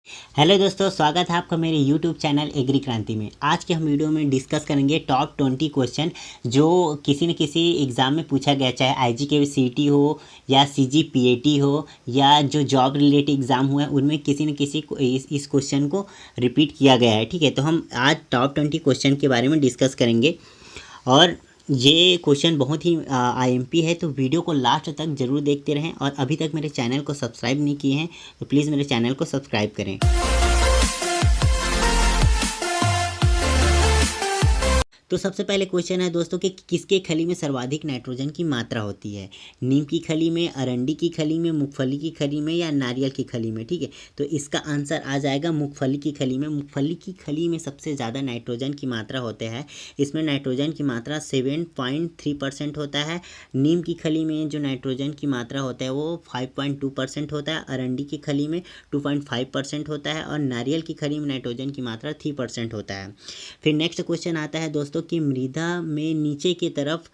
Hello दोस्तों, स्वागत है आपका मेरे यूट्यूब चैनल एग्री क्रांति में। आज के हम वीडियो में डिस्कस करेंगे टॉप 20 क्वेश्चन जो किसी न किसी एग्ज़ाम में पूछा गया, चाहे IGKCET हो या CGPAT हो या जो जॉब रिलेटेड एग्ज़ाम हुआ है उनमें किसी न किसी को इस क्वेश्चन को रिपीट किया गया है। ठीक है, तो हम आज टॉप 20 क्वेश्चन के बारे में डिस्कस करेंगे और ये क्वेश्चन बहुत ही IMP है, तो वीडियो को लास्ट तक ज़रूर देखते रहें। और अभी तक मेरे चैनल को सब्सक्राइब नहीं किए हैं तो प्लीज़ मेरे चैनल को सब्सक्राइब करें। तो सबसे पहले क्वेश्चन है दोस्तों कि किसके खली में सर्वाधिक नाइट्रोजन की मात्रा होती है। नीम की खली में, अरंडी की खली में, मूंगफली की खली में या नारियल की खली में। ठीक है, तो इसका आंसर आ जाएगा मूंगफली की खली में। मूंगफली की खली में सबसे ज़्यादा नाइट्रोजन की मात्रा होता है। इसमें नाइट्रोजन की मात्रा 7.3% होता है। नीम की खली में जो नाइट्रोजन की मात्रा होता है वो 5.2% होता है। अरंडी की खली में 2.5% होता है और नारियल की खली में नाइट्रोजन की मात्रा 3% होता है। फिर नेक्स्ट क्वेश्चन आता है दोस्तों कि मृदा में नीचे की तरफ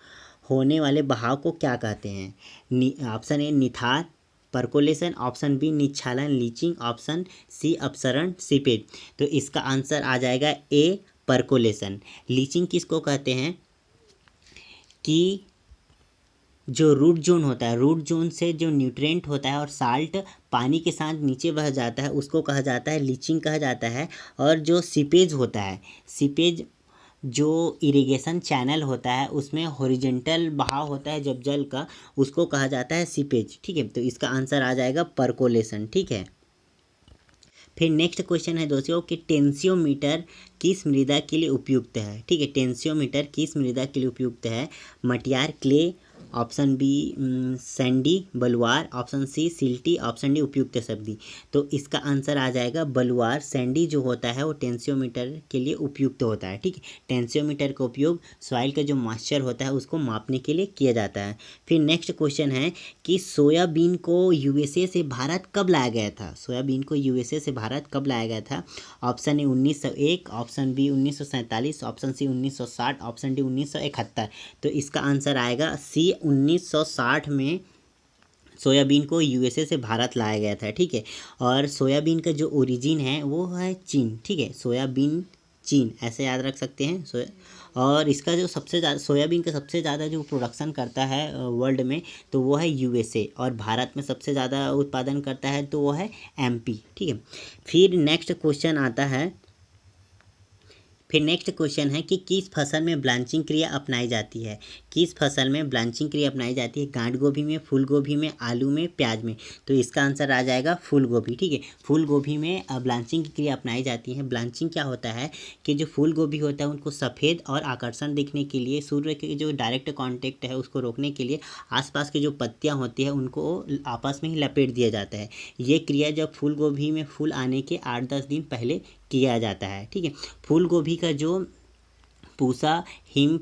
होने वाले बहाव को क्या कहते हैं। ऑप्शन ए निथार परकोलेशन, ऑप्शन बी निच्छालन लीचिंग, ऑप्शन सी अपसरण सीपेज। तो इसका आंसर आ जाएगा ए परकोलेशन। लीचिंग किसको कहते हैं कि जो रूट जोन होता है, रूट जोन से जो न्यूट्रिएंट होता है और साल्ट पानी के साथ नीचे बह जाता है उसको कहा जाता है लीचिंग कहा जाता है। और जो सीपेज होता है, सीपेज जो इरिगेशन चैनल होता है उसमें हॉरिजॉन्टल बहाव होता है जब जल का, उसको कहा जाता है सीपेज। ठीक है, तो इसका आंसर आ जाएगा परकोलेशन। ठीक है, फिर नेक्स्ट क्वेश्चन है दोस्तों कि टेंसियोमीटर किस मृदा के लिए उपयुक्त है। ठीक है, टेंसियोमीटर किस मृदा के लिए उपयुक्त है। मटियार क्ले, ऑप्शन बी सैंडी बलुआर, option C silty, option D उपयुक्त सब्जी। तो इसका आंसर आ जाएगा बलुआर। सैंडी जो होता है वो टेंसियोमीटर के लिए उपयुक्त होता है। ठीक है, टेंसियोमीटर का उपयोग सॉइल का जो मॉइस्चर होता है उसको मापने के लिए किया जाता है। फिर नेक्स्ट क्वेश्चन है कि सोयाबीन को USA से भारत कब लाया गया था। सोयाबीन को USA से भारत कब लाया गया था। Option A 1901, option B 1947, option C 1960, option D 1971। तो इसका आंसर आएगा सी 1960 में सोयाबीन को USA से भारत लाया गया था। ठीक है, और सोयाबीन का जो ओरिजिन है वो है चीन। ठीक है, सोयाबीन चीन ऐसे याद रख सकते हैं। और इसका जो सबसे ज़्यादा सोयाबीन का सबसे ज़्यादा जो प्रोडक्शन करता है वर्ल्ड में तो वो है USA, और भारत में सबसे ज़्यादा उत्पादन करता है तो वो है MP। ठीक है, फिर नेक्स्ट क्वेश्चन आता है कि किस फसल में ब्लांचिंग क्रिया अपनाई जाती है। किस फसल में ब्लांचिंग क्रिया अपनाई जाती है। गांठ गोभी में, फूल गोभी में, आलू में, प्याज में। तो इसका आंसर आ जाएगा फूल गोभी। ठीक है, फूल गोभी में ब्लांचिंग की क्रिया अपनाई जाती है। ब्लांचिंग क्या होता है कि जो फूल गोभी होता है उनको सफ़ेद और आकर्षण दिखने के लिए, सूर्य के जो डायरेक्ट कॉन्टेक्ट है उसको रोकने के लिए आसपास की जो पत्तियाँ होती है उनको आपस में ही लपेट दिया जाता है। ये क्रिया जब फूल गोभी में फूल आने के 8-10 दिन पहले किया जाता है। ठीक है, फूल गोभी का जो पूसा हिम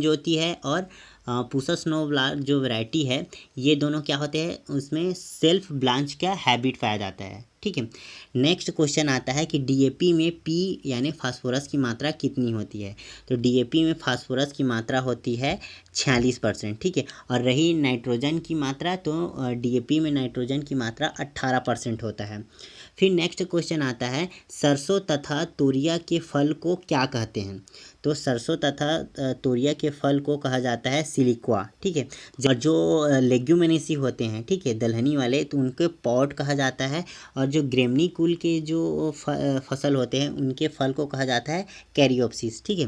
ज्योति है और पूसा स्नोब्लार जो वैरायटी है, ये दोनों क्या होते हैं, उसमें सेल्फ ब्लांच का हैबिट पाया जाता है। ठीक है, नेक्स्ट क्वेश्चन आता है कि DAP में P यानी फास्फोरस की मात्रा कितनी होती है। तो DAP में फास्फोरस की मात्रा होती है 46%। ठीक है, और रही नाइट्रोजन की मात्रा तो DAP में नाइट्रोजन की मात्रा 18% होता है। फिर नेक्स्ट क्वेश्चन आता है सरसों तथा तोरिया के फल को क्या कहते हैं। तो सरसों तथा तोरिया के फल को कहा जाता है सिलिक्वा। ठीक है, जो लेग्यूमिनेसी होते हैं, ठीक है, दलहनी वाले, तो उनके पॉड कहा जाता है। और जो ग्रेमनी कुल के जो फसल होते हैं उनके फल को कहा जाता है कैरियोप्सिस। ठीक है,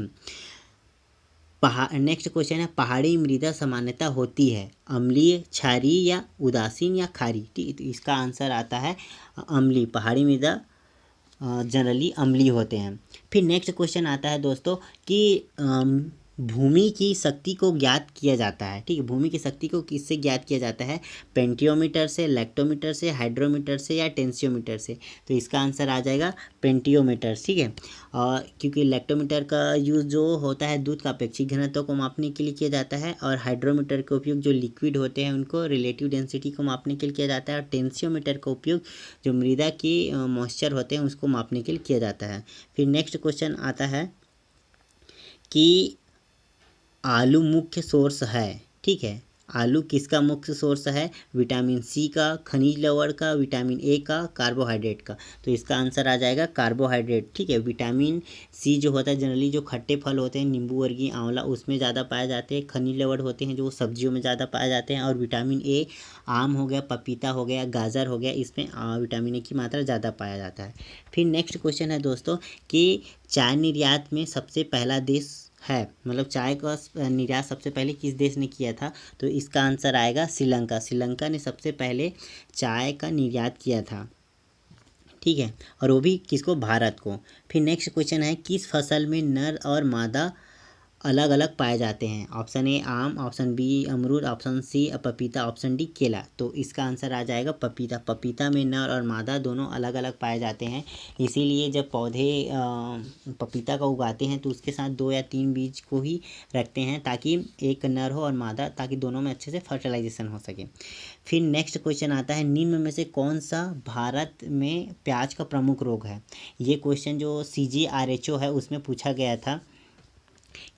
नेक्स्ट क्वेश्चन है पहाड़ी मृदा सामान्यतः होती है अम्लीय, क्षारीय या उदासीन या खारी। ठीक है, तो इसका आंसर आता है अम्लीय। पहाड़ी मृदा जनरली अम्लीय होते हैं। फिर नेक्स्ट क्वेश्चन आता है दोस्तों कि भूमि की शक्ति को ज्ञात किया जाता है। ठीक है, भूमि की शक्ति को किससे ज्ञात किया जाता है। पेंटियोमीटर से, लेक्टोमीटर से, हाइड्रोमीटर से या टेंसियोमीटर से। तो इसका आंसर आ जाएगा पेंटियोमीटर। ठीक है, और क्योंकि लेक्टोमीटर का यूज़ जो होता है दूध का अपेक्षित घनत्व को मापने के लिए किया जाता है, और हाइड्रोमीटर का उपयोग जो लिक्विड होते हैं उनको रिलेटिव डेंसिटी को मापने के लिए किया जाता है, और टेंसियोमीटर का उपयोग जो मृदा की मॉइस्चर होते हैं उसको मापने के लिए किया जाता है। फिर नेक्स्ट क्वेश्चन आता है कि आलू मुख्य सोर्स है। ठीक है, आलू किसका मुख्य सोर्स है? विटामिन सी का, खनिज लवण का, विटामिन ए का, कार्बोहाइड्रेट का। तो इसका आंसर आ जाएगा कार्बोहाइड्रेट। ठीक है, विटामिन सी जो होता है जनरली जो खट्टे फल होते हैं, नींबू वर्गीय, आंवला, उसमें ज़्यादा पाए जाते हैं। खनिज लवण होते हैं जो सब्जियों में ज़्यादा पाए जाते हैं। और विटामिन ए आम हो गया, पपीता हो गया, गाजर हो गया, इसमें विटामिन ए की मात्रा ज़्यादा पाया जाता है। फिर नेक्स्ट क्वेश्चन है दोस्तों कि चाय निर्यात में सबसे पहला देश है, मतलब चाय का निर्यात सबसे पहले किस देश ने किया था? तो इसका आंसर आएगा श्रीलंका। श्रीलंका ने सबसे पहले चाय का निर्यात किया था। ठीक है, और वो भी किसको? भारत को। फिर नेक्स्ट क्वेश्चन है किस फसल में नर और मादा अलग अलग पाए जाते हैं? ऑप्शन ए आम, ऑप्शन बी अमरूद, ऑप्शन सी पपीता, ऑप्शन डी केला। तो इसका आंसर आ जाएगा पपीता। पपीता में नर और मादा दोनों अलग अलग पाए जाते हैं। इसीलिए जब पौधे पपीता का उगाते हैं तो उसके साथ 2 या 3 बीज को ही रखते हैं ताकि एक नर हो और मादा, ताकि दोनों में अच्छे से फर्टिलाइजेशन हो सके। फिर नेक्स्ट क्वेश्चन आता है निम्न में से कौन सा भारत में प्याज का प्रमुख रोग है? ये क्वेश्चन जो CGRHO है उसमें पूछा गया था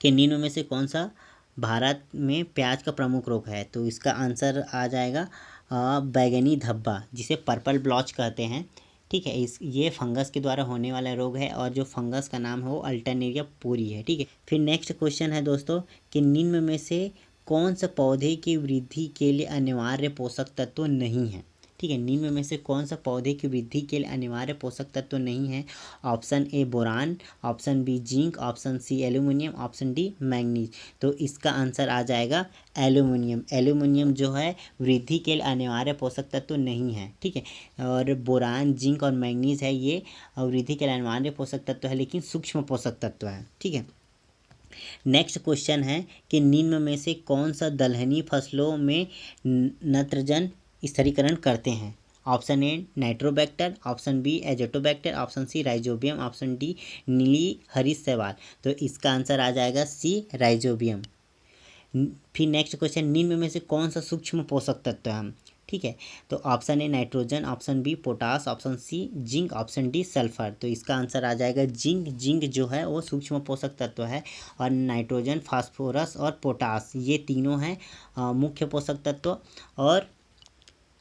कि निम्न में से कौन सा भारत में प्याज का प्रमुख रोग है? तो इसका आंसर आ जाएगा बैगनी धब्बा, जिसे पर्पल ब्लॉच कहते हैं। ठीक है, ये फंगस के द्वारा होने वाला रोग है और जो फंगस का नाम है वो अल्टरनेरिया पोरी है। ठीक है, फिर नेक्स्ट क्वेश्चन है दोस्तों कि निम्न में से कौन सा पौधे की वृद्धि के लिए अनिवार्य पोषक तत्व नहीं है? ठीक है, निम्न में से कौन सा पौधे की वृद्धि के लिए अनिवार्य पोषक तत्व नहीं है? Option A boron, option B zinc, option C aluminium, option D manganese. तो इसका आंसर आ जाएगा एल्यूमिनियम। एल्यूमिनियम जो है वृद्धि के लिए अनिवार्य पोषक तत्व नहीं है। ठीक है, और बोरान, जिंक और मैंगनीज है ये वृद्धि के लिए अनिवार्य पोषक तत्व है, लेकिन सूक्ष्म पोषक तत्व है। ठीक है, नेक्स्ट क्वेश्चन है कि निम्न में से कौन सा दलहनी फसलों में नत्रजन स्थिरीकरण करते हैं? Option A Nitrobacter, option B Azotobacter, option C Rhizobium, option D नीली हरी शैवाल। तो इसका आंसर आ जाएगा सी राइजोबियम। फिर नेक्स्ट क्वेश्चन निम्न में से कौन सा सूक्ष्म पोषक तत्व है? ठीक है, तो option A nitrogen, option B potash, option C zinc, option D sulphur. तो इसका आंसर आ जाएगा जिंक। जिंक जो है वो सूक्ष्म पोषक तत्व है और नाइट्रोजन, फास्फोरस और पोटास ये तीनों हैं मुख्य पोषक तत्व। और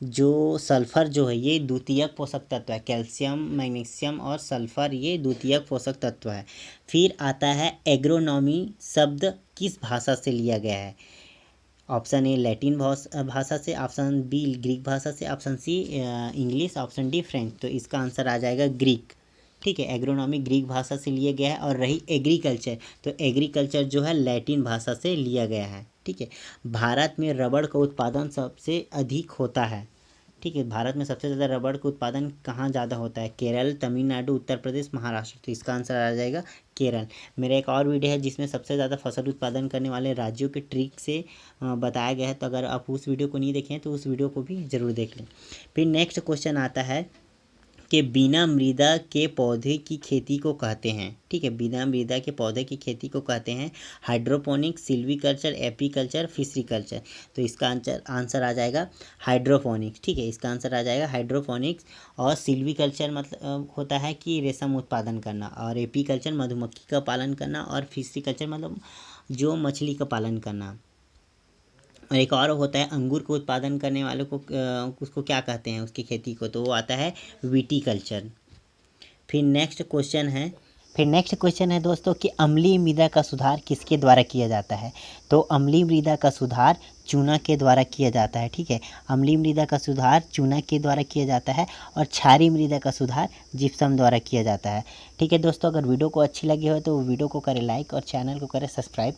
जो सल्फ़र जो है ये द्वितीयक पोषक तत्व है। कैल्शियम, मैग्नीशियम और सल्फ़र ये द्वितीयक पोषक तत्व है। फिर आता है एग्रोनॉमी शब्द किस भाषा से लिया गया है? ऑप्शन ए लैटिन भाषा से, ऑप्शन बी ग्रीक भाषा से, option C English, option D French. तो इसका आंसर आ जाएगा ग्रीक। ठीक है, एग्रोनॉमी ग्रीक भाषा से लिया गया है। और रही एग्रीकल्चर, तो एग्रीकल्चर जो है लैटिन भाषा से लिया गया है। ठीक है, भारत में रबड़ का उत्पादन सबसे अधिक होता है। ठीक है, भारत में सबसे ज़्यादा रबड़ का उत्पादन कहाँ ज़्यादा होता है? केरल, तमिलनाडु, उत्तर प्रदेश, महाराष्ट्र। तो इसका आंसर आ जाएगा केरल। मेरा एक और वीडियो है जिसमें सबसे ज़्यादा फसल उत्पादन करने वाले राज्यों के ट्रिक से बताया गया है, तो अगर आप उस वीडियो को नहीं देखे हैं तो उस वीडियो को भी ज़रूर देख लें। फिर नेक्स्ट क्वेश्चन आता है कि बिना मृदा के पौधे की खेती को कहते हैं। ठीक है, बिना मृदा के पौधे की खेती को कहते हैं hydroponics, silviculture, apiculture, fishery culture. तो इसका आंसर आ जाएगा हाइड्रोपोनिक्स। ठीक है, इसका आंसर आ जाएगा हाइड्रोपोनिक्स। और सिल्वीकल्चर मतलब होता है कि रेशम उत्पादन करना, और एपीकल्चर मधुमक्खी का पालन करना, और फिशरी कल्चर मतलब जो मछली का पालन करना। और एक और होता है अंगूर को उत्पादन करने वालों को उसको क्या कहते हैं उसकी खेती को? तो वो आता है विटीकल्चर। फिर नेक्स्ट क्वेश्चन है दोस्तों कि अम्लीय मृदा का सुधार किसके द्वारा किया जाता है? तो अम्लीय मृदा का सुधार चूना के द्वारा किया जाता है। ठीक है, अम्लीय मृदा का सुधार चूना के द्वारा किया जाता है और क्षारीय मृदा का सुधार जिप्सम द्वारा किया जाता है। ठीक है दोस्तों, अगर वीडियो को अच्छी लगी हो तो वीडियो को करें लाइक और चैनल को करें सब्सक्राइब।